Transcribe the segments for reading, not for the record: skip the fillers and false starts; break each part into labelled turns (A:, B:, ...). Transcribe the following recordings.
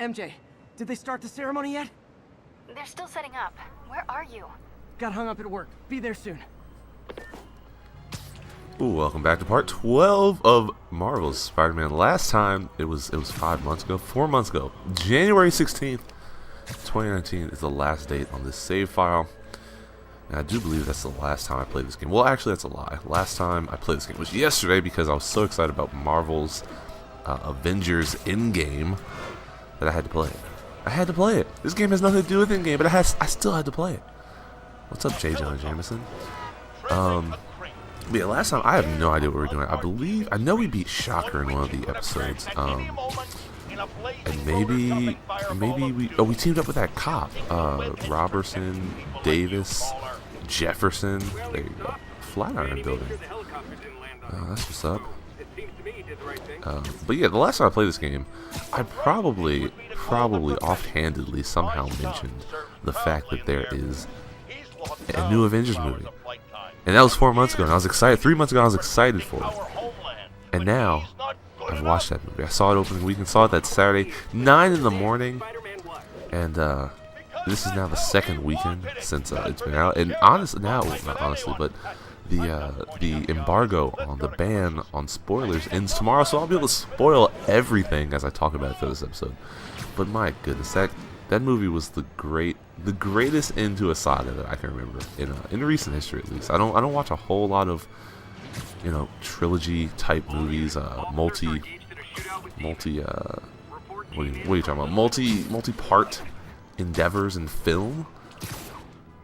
A: MJ, did they start the ceremony yet?
B: They're still setting up. Where are you?
A: Got hung up at work. Be there soon.
C: Ooh, welcome back to part 12 of Marvel's Spider-Man. Last time, it was 5 months ago, 4 months ago. January 16th, 2019 is the last date on this save file. And I do believe that's the last time I played this game. Well, actually, that's a lie. Last time I played this game was yesterday because I was so excited about Marvel's Avengers Endgame that I had to play it. I had to play it. This game has nothing to do with Endgame, but I still had to play it. What's up, J. Jonah Jameson? But yeah, last time I have no idea what we were doing. I know we beat Shocker in one of the episodes. And maybe we teamed up with that cop, Robertson, Davis, Jefferson. There you go. Flatiron Building. That's what's up. But yeah, the last time I played this game, I probably offhandedly somehow mentioned the fact that there is a new Avengers movie. And that was 4 months ago, and I was excited. 3 months ago, I was excited for it. And now, I've watched that movie. I saw it opening weekend, saw it that Saturday, 9 in the morning. And this is now the second weekend since it's been out. And honestly, now, well, not honestly, but the embargo on the ban on spoilers ends tomorrow, so I'll be able to spoil everything as I talk about it for this episode. But my goodness, that movie was the greatest end to a saga that I can remember in recent history, at least. I don't watch a whole lot of trilogy type movies, what are you talking about? Multi-part endeavors in film.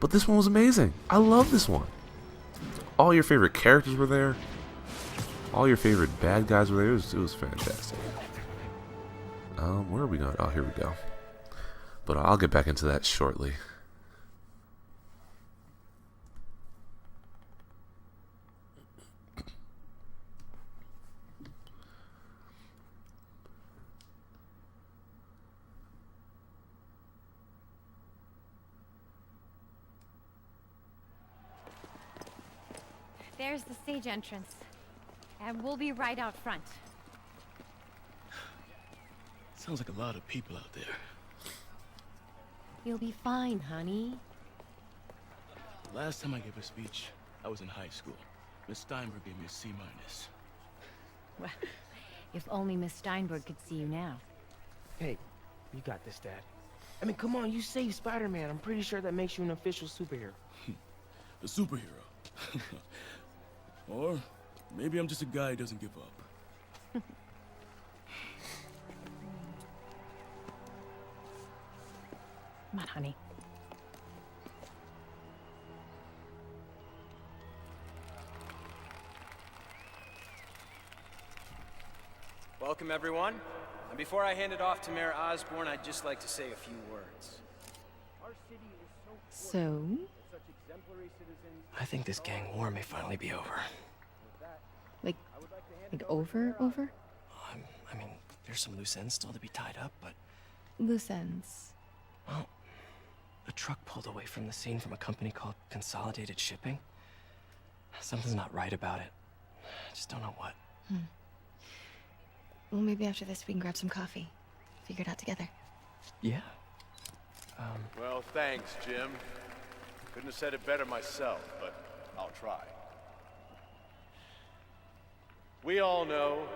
C: But this one was amazing. I love this one. All your favorite characters were there. All your favorite bad guys were there. It was fantastic. Where are we going? Oh, here we go. But I'll get back into that shortly.
D: There's the stage entrance. And we'll be right out front.
E: Sounds like a lot of people out there.
D: You'll be fine, honey.
E: The last time I gave a speech, I was in high school. Miss Steinberg gave me a C-.
D: Well, if only Miss Steinberg could see you now.
F: Hey, you got this, Dad. I mean, come on, you saved Spider-Man. I'm pretty sure that makes you an official superhero.
E: A superhero. Or maybe I'm just a guy who doesn't give up.
D: Come on, honey.
G: Welcome, everyone. And before I hand it off to Mayor Osborn, I'd just like to say a few words.
D: So?
F: I think this gang war may finally be over.
D: Like over?
F: I mean, there's some loose ends still to be tied up, but...
D: Loose ends.
F: Well, a truck pulled away from the scene from a company called Consolidated Shipping. Something's not right about it. I just don't know what.
D: Well, maybe after this we can grab some coffee. Figure it out together.
F: Yeah.
H: Well, thanks, Jim. Couldn't have said it better myself, but I'll try. We all know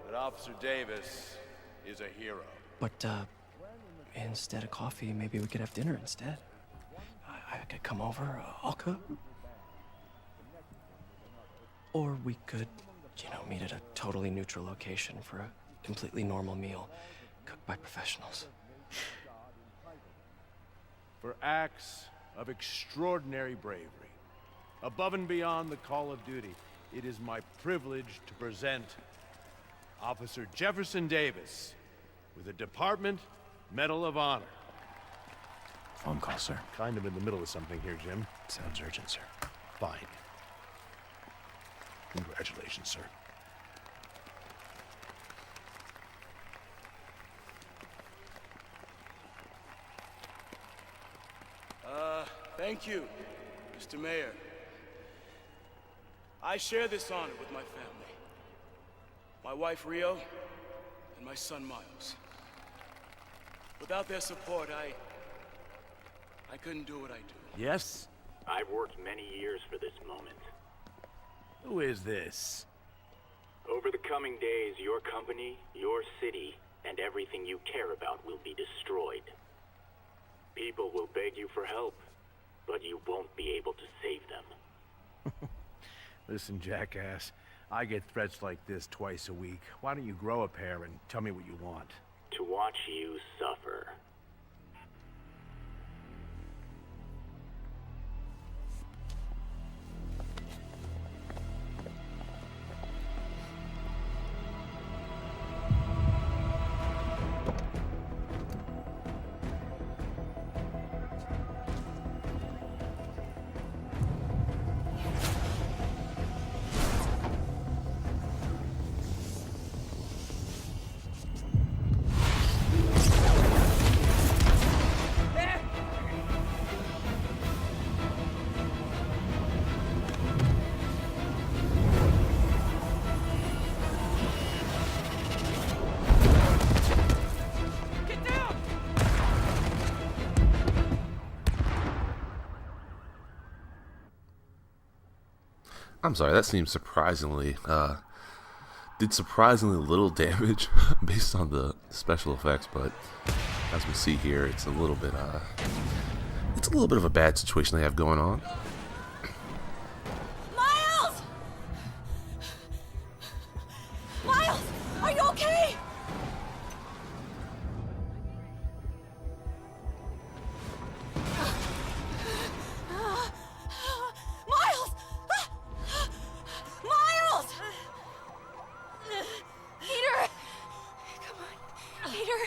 H: that Officer Davis is a hero.
F: But, instead of coffee, maybe we could have dinner instead. I could come over, I'll cook. Or we could, meet at a totally neutral location for a completely normal meal, cooked by professionals.
H: For acts of extraordinary bravery, above and beyond the call of duty, it is my privilege to present Officer Jefferson Davis with the Department Medal of Honor.
E: Phone call, sir.
H: Kind of in the middle of something here, Jim.
E: Sounds urgent, sir.
H: Fine. Congratulations, sir.
E: Thank you, Mr. Mayor. I share this honor with my family. My wife, Rio, and my son, Miles. Without their support, I couldn't do what I do.
H: Yes?
I: I've worked many years for this moment.
H: Who is this?
I: Over the coming days, your company, your city, and everything you care about will be destroyed. People will beg you for help, but you won't be able to save them.
H: Listen, jackass. I get threats like this twice a week. Why don't you grow a pair and tell me what you want?
I: To watch you suffer.
C: I'm sorry, that seems surprisingly, did surprisingly little damage based on the special effects, but as we see here, it's a little bit of a bad situation they have going on.
J: Miles! Miles, are you okay? Miles! Miles! Peter! Come on, Peter.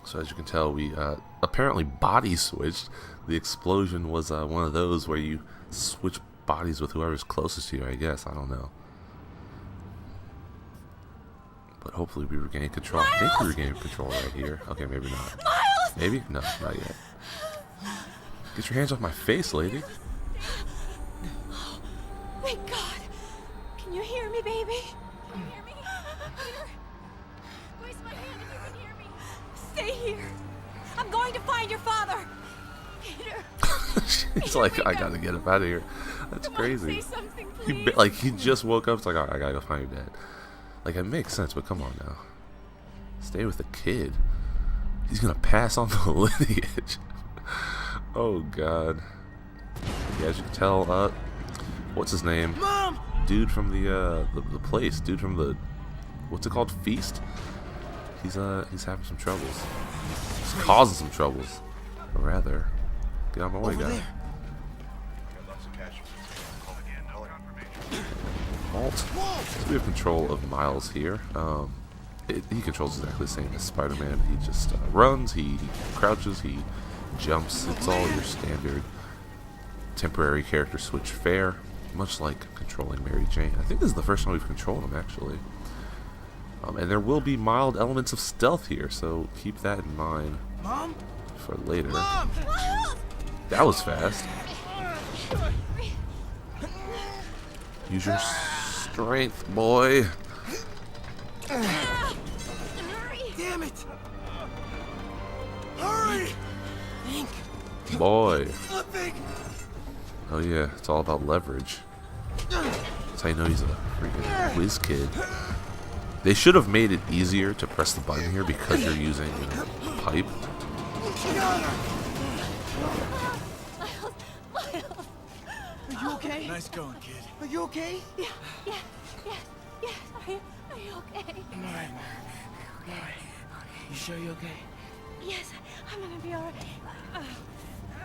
C: So as you can tell, we apparently body switched. The explosion was one of those where you switch bodies with whoever's closest to you, I guess. I don't know. But hopefully we regain control. I think we regained control right here. Okay, maybe not.
J: Miles!
C: Maybe? No, not yet. Get your hands off my face, lady.
J: Thank God. Can you hear me, baby? Can you hear me? Peter? Squeeze my hand if you can hear me. Stay here. I'm going to find your father. Peter.
C: She's like, I gotta get up out of here. That's
J: Come on,
C: crazy.
J: say something,
C: He
J: please.
C: he just woke up. It's like, alright, I gotta go find your dad. Like, it makes sense, but come on now. Stay with the kid. He's gonna pass on the lineage. Oh God. Yeah, as you can tell, what's his name?
A: Mom!
C: Dude from the place. Dude from the, what's it called? Feast. He's having some troubles. He's causing some troubles. Or rather, get out of my way, guy. Alt. So we have control of Miles here. He controls exactly the same as Spider-Man. He just runs, he crouches, he jumps. It's all your standard temporary character switch fare, much like controlling Mary Jane. I think this is the first time we've controlled him, actually. And there will be mild elements of stealth here, so keep that in mind.
A: Mom?
C: For later.
A: Mom!
C: That was fast. Use your strength, boy.
A: Damn it! Hurry! Think.
C: Boy.
A: Flipping!
C: Oh yeah, it's all about leverage. That's how you know he's a freaking whiz kid. They should have made it easier to press the button here because you're using, you know, a pipe.
A: Are you okay?
E: Nice going, kid.
A: Are you okay?
J: Yeah. Are you okay?
A: I'm alright, Mom. I'm alright. You sure you're okay?
J: Yes, I'm gonna be alright.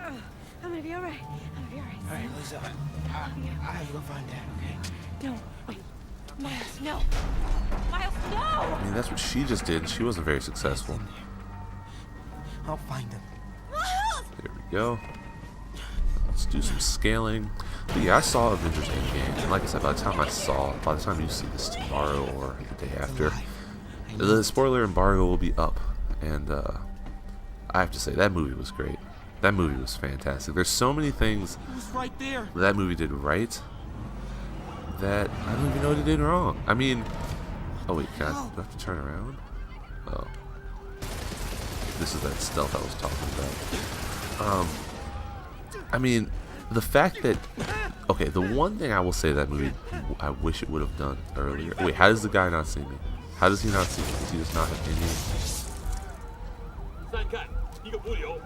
J: I'm gonna be alright. I'm gonna be alright.
A: Alright, listen. I have to go find Dad, okay?
J: No, wait. Miles, no. Miles, no!
C: I mean, that's what she just did, and she wasn't very successful.
A: I'll find him.
J: Miles!
C: There we go. Let's do some scaling. But yeah, I saw Avengers Endgame, and like I said, by the time you see this tomorrow or the day after, the spoiler embargo will be up. And I have to say, that movie was great. That movie was fantastic. There's so many things
A: He was right there.
C: that movie did right that I don't even know what it did wrong. I mean, oh wait, God, do I have to turn around? Oh. This is that stealth I was talking about. I mean, the fact that... Okay, the one thing I will say that movie I wish it would have done earlier... Wait, how does the guy not see me? How does he not see me? Does he just not have any...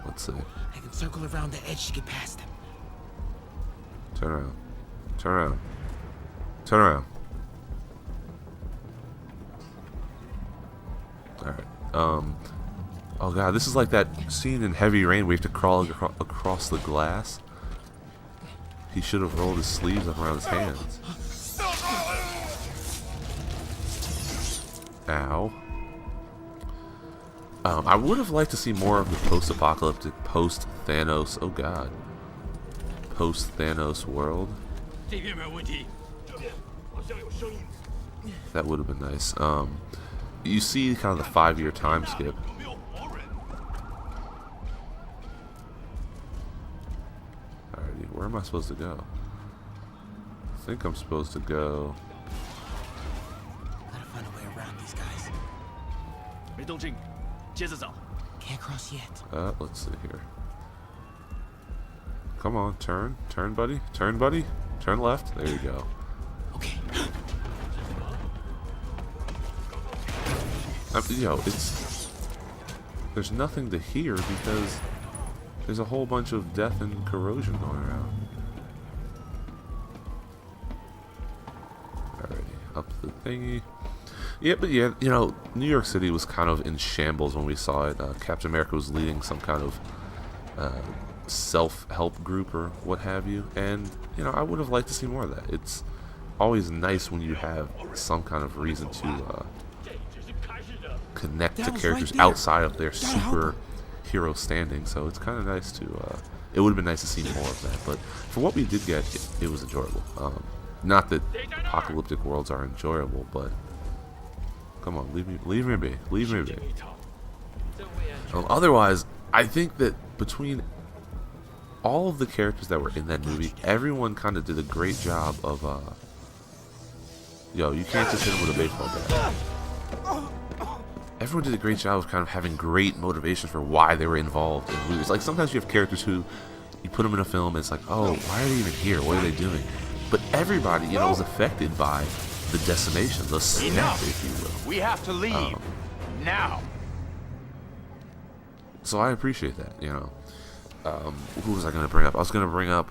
C: Let's see.
A: I can circle around the edge to get past them.
C: Turn around. Turn around. Turn around. Alright. Oh god, this is like that scene in Heavy Rain where you have to crawl across the glass. He should have rolled his sleeves up around his hands. Ow. I would have liked to see more of the post-apocalyptic, post-Thanos, oh god, post-Thanos world. That would have been nice. You see kind of the 5-year time skip. Alrighty, where am I supposed to go? I think I'm supposed to go...
A: Gotta find a way around these guys. Can't cross yet.
C: Let's see here. Come on, turn. Turn, buddy. Turn, buddy. Turn left. There you go.
A: Okay.
C: Yo, it's... There's nothing to hear because there's a whole bunch of death and corrosion going around. Alrighty, up the thingy. Yeah, but yeah, you know, New York City was kind of in shambles when we saw it. Captain America was leading some kind of self-help group or what have you. And, you know, I would have liked to see more of that. It's always nice when you have some kind of reason to connect to characters outside of their superhero standing. So it's kind of nice to... it would have been nice to see more of that. But for what we did get, it was enjoyable. Not that apocalyptic worlds are enjoyable, but... Come on, leave me be. Leave me be. Otherwise, I think that between all of the characters that were in that movie, everyone kind of did a great job of, yo, you can't just hit him with a baseball bat. Everyone did a great job of kind of having great motivation for why they were involved in movies. Like, sometimes you have characters who, you put them in a film, and it's like, oh, why are they even here? What are they doing? But everybody, you know, was affected by the decimation, the snap, if you will.
H: We have to leave now.
C: So I appreciate that, you know. Who was I going to bring up? I was going to bring up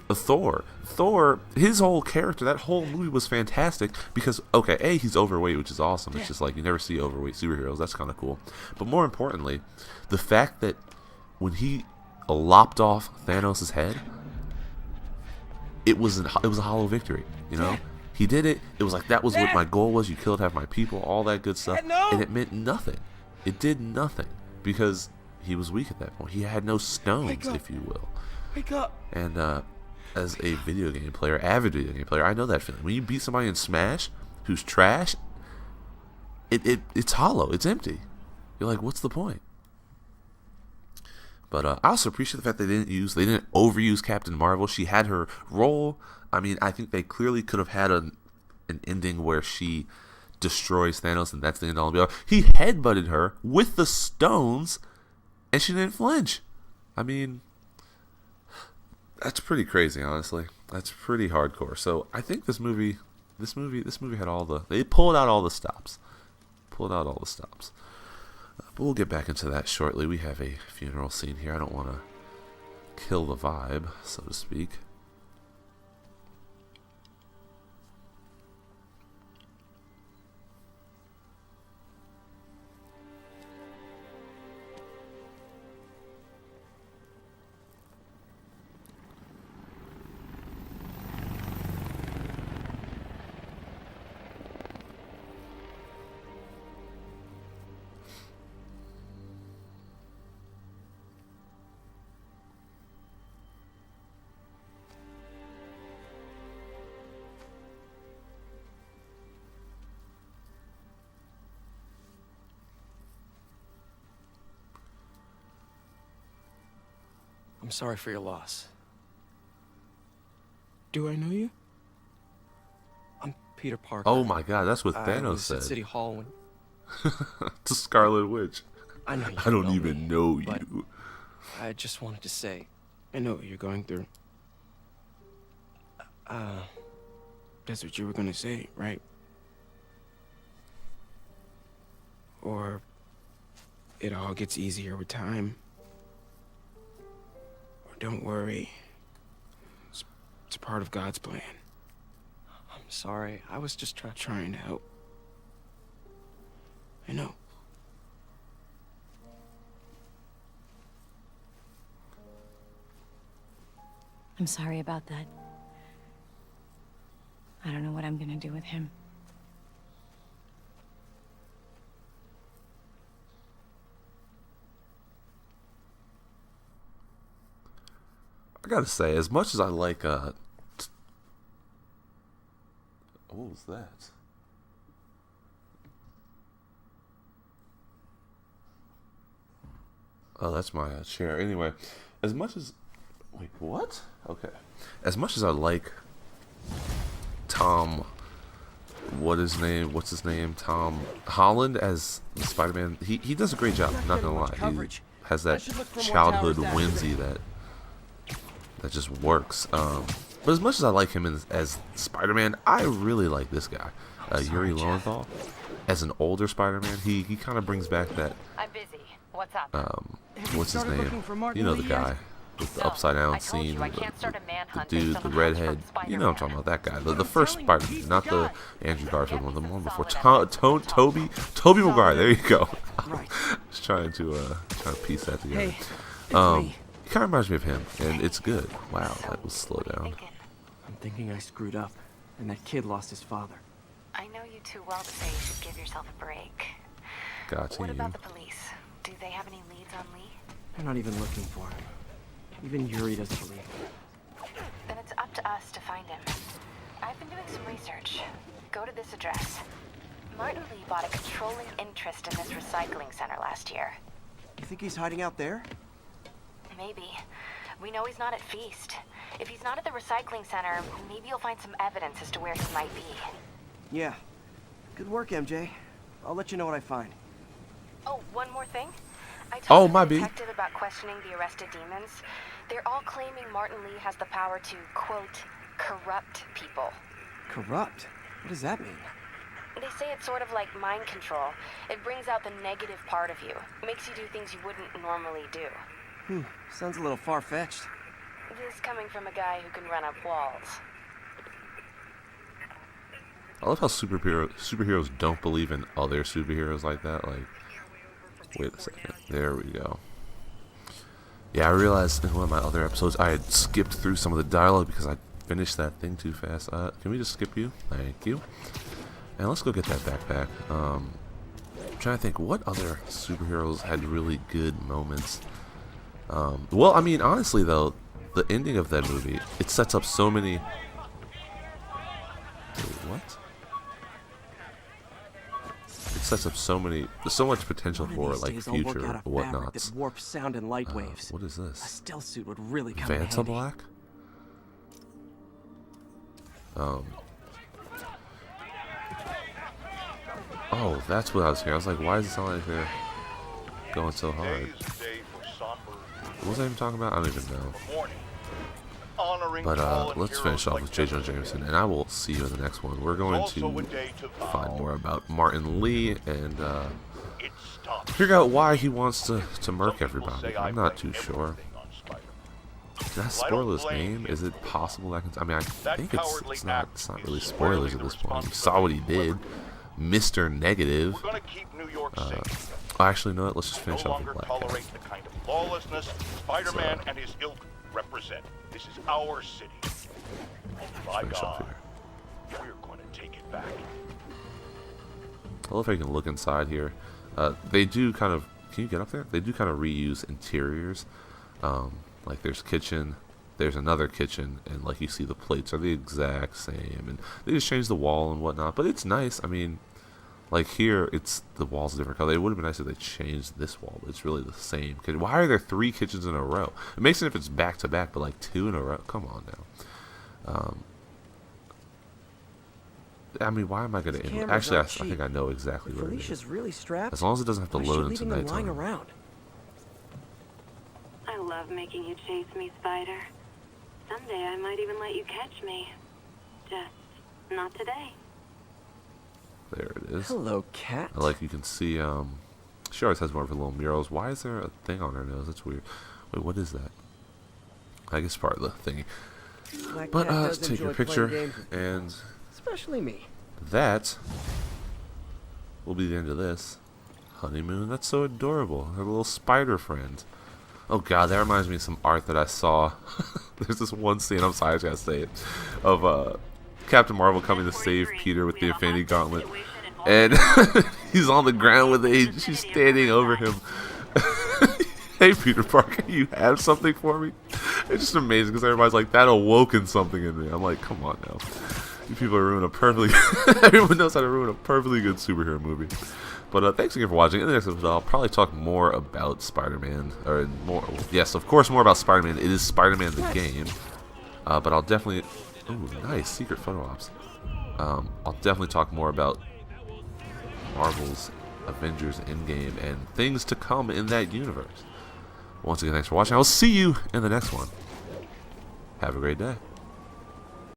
C: Thor. Thor, his whole character, that whole movie was fantastic because, okay, A, he's overweight, which is awesome. It's just like you never see overweight superheroes. That's kind of cool. But more importantly, the fact that when he lopped off Thanos' head, it was a hollow victory, you know? He did it. It was like, that was what my goal was. You killed half my people, all that good stuff. And it meant nothing. It did nothing because he was weak at that point. He had no stones, if you will.
F: Wake up.
C: And as a video game player, avid video game player, I know that feeling. When you beat somebody in Smash who's trash, it's hollow. It's empty. You're like, what's the point? But I also appreciate the fact they didn't overuse Captain Marvel. She had her role. I mean, I think they clearly could have had an ending where she destroys Thanos, and that's the end all. He headbutted her with the stones, and she didn't flinch. I mean, that's pretty crazy, honestly. That's pretty hardcore. So I think this movie had they pulled out all the stops. But we'll get back into that shortly. We have a funeral scene here. I don't want to kill the vibe, so to speak.
F: I'm sorry for your loss.
G: Do I know you?
F: I'm Peter Parker.
C: Oh my god, that's what
F: I
C: Thanos
F: was at
C: said.
F: City Hall when
C: to Scarlet Witch.
F: I know you
C: I don't
F: know
C: even
F: me,
C: know
F: but
C: you.
F: I just wanted to say,
A: I know what you're going through. That's what you were gonna say, right? Or it all gets easier with time. Or don't worry. It's part of God's plan.
F: I'm sorry. I was just
A: Trying to help. I know.
D: I'm sorry about that. I don't know what I'm gonna do with him.
C: I gotta say, as much as I like, what was that? Oh, that's my chair. Anyway, as much as... Wait, what? Okay. As much as I like Tom... What's his name? Tom Holland as Spider-Man. He does a great job, not gonna lie. He has that childhood whimsy that just works. But as much as I like him as Spider-Man, I really like this guy, Yuri Lowenthal, as an older Spider-Man. He kind of brings back that.
B: I'm busy. What's up?
C: What's his name? You know the guy with the upside down scene. The dude, the redhead. You know what I'm talking about. That guy. The first Spider-Man, not the Andrew Garfield one. The one before. Toby Maguire. There you go. Just trying to piece that together. It kind of reminds me of him, and it's good. Wow, that was slow down.
F: I'm thinking I screwed up, and that kid lost his father.
B: I know you too well to say you should give yourself a break.
C: Gotcha.
B: What about the police? Do they have any leads on Lee?
F: They're not even looking for him. Even Yuri doesn't believe him.
B: Then it's up to us to find him. I've been doing some research. Go to this address. Martin Lee bought a controlling interest in this recycling center last year.
F: You think he's hiding out there?
B: Maybe. We know he's not at Feast. If he's not at the recycling center, maybe you'll find some evidence as to where he might be.
F: Yeah. Good work, MJ. I'll let you know what I find.
B: Oh, one more thing. I
C: Oh,
B: talked
C: might
B: to
C: be.
B: the detective about questioning the arrested demons. They're all claiming Martin Lee has the power to, quote, corrupt people.
F: Corrupt? What does that mean?
B: They say it's sort of like mind control. It brings out the negative part of you. Makes you do things you wouldn't normally do.
F: Sounds a little far-fetched.
B: This coming from a guy who can run up walls.
C: I love how superheroes don't believe in other superheroes like that. Like, wait a second. There we go. Yeah, I realized in one of my other episodes I had skipped through some of the dialogue because I finished that thing too fast. Can we just skip you? Thank you. And let's go get that backpack. I'm trying to think what other superheroes had really good moments. Well, I mean, honestly though, the ending of that movie, it sets up so many... Wait, what? It sets up so much potential for like future whatnots.
F: That warps sound and light waves.
C: What is
F: A
C: this?
F: stealth suit would really come in
C: Vanta
F: handy.
C: Black? Oh, that's what I was hearing. I was like, why does it sound like they're going so hard? What was I even talking about? I don't even know. But let's finish off with J. Jonah Jameson, and I will see you in the next one. We're going to find more about Martin Lee and figure out why he wants to murk everybody. I'm not too sure. Did I spoil his name? Is it possible I can? I mean, I think it's not really spoilers at this point. You saw what he did, Mr. Negative. Actually, no. Let's just finish off with Black Cat.
K: The kind of lawlessness Spider-Man and his ilk represent. This is our city. By God, we're going to take it back.
C: I love how you can look inside here. They do kind of... Can you get up there? They do kind of reuse interiors. Like there's kitchen, there's another kitchen, and like you see the plates are the exact same. And they just change the wall and whatnot. But it's nice. I mean, like here, it's the wall's a different color. It would have been nice if they changed this wall, but it's really the same. Why are there 3 kitchens in a row? It makes sense if it's back to back, but like 2 in a row. Come on now. I mean, why am I gonna? Actually, I think I know exactly what it is.
F: Really strapped.
C: As long as it doesn't have to
F: Why is
C: load
F: she
C: into
F: leaving them lying
C: nighttime.
F: around?
B: I love making you chase me, Spider. Someday I might even let you catch me. Just not today.
C: There it is.
F: Hello, cat.
C: Like you can see, she always has more of her little murals. Why is there a thing on her nose? That's weird. Wait, what is that? I guess part of the thingy. But let's take your picture, and
F: especially me.
C: That will be the end of this honeymoon. That's so adorable. Her little spider friend. Oh god, that reminds me of some art that I saw. There's this one scene, I'm sorry, I just gotta say it, of Captain Marvel coming to save Peter with the Infinity Gauntlet, and he's on the ground with it. She's standing over him. Hey Peter Parker, you have something for me? It's just amazing because everybody's like, that awoken something in me. I'm like, come on now. You people are ruining a perfectly everyone knows how to ruin a perfectly good superhero movie. But thanks again for watching. In the next episode, I'll probably talk more about Spider-Man, or more. Yes, of course, more about Spider-Man. It is Spider-Man the game, but I'll definitely. Ooh, nice secret photo ops. I'll definitely talk more about Marvel's Avengers Endgame and things to come in that universe. Once again, thanks for watching. I will see you in the next one. Have a great day.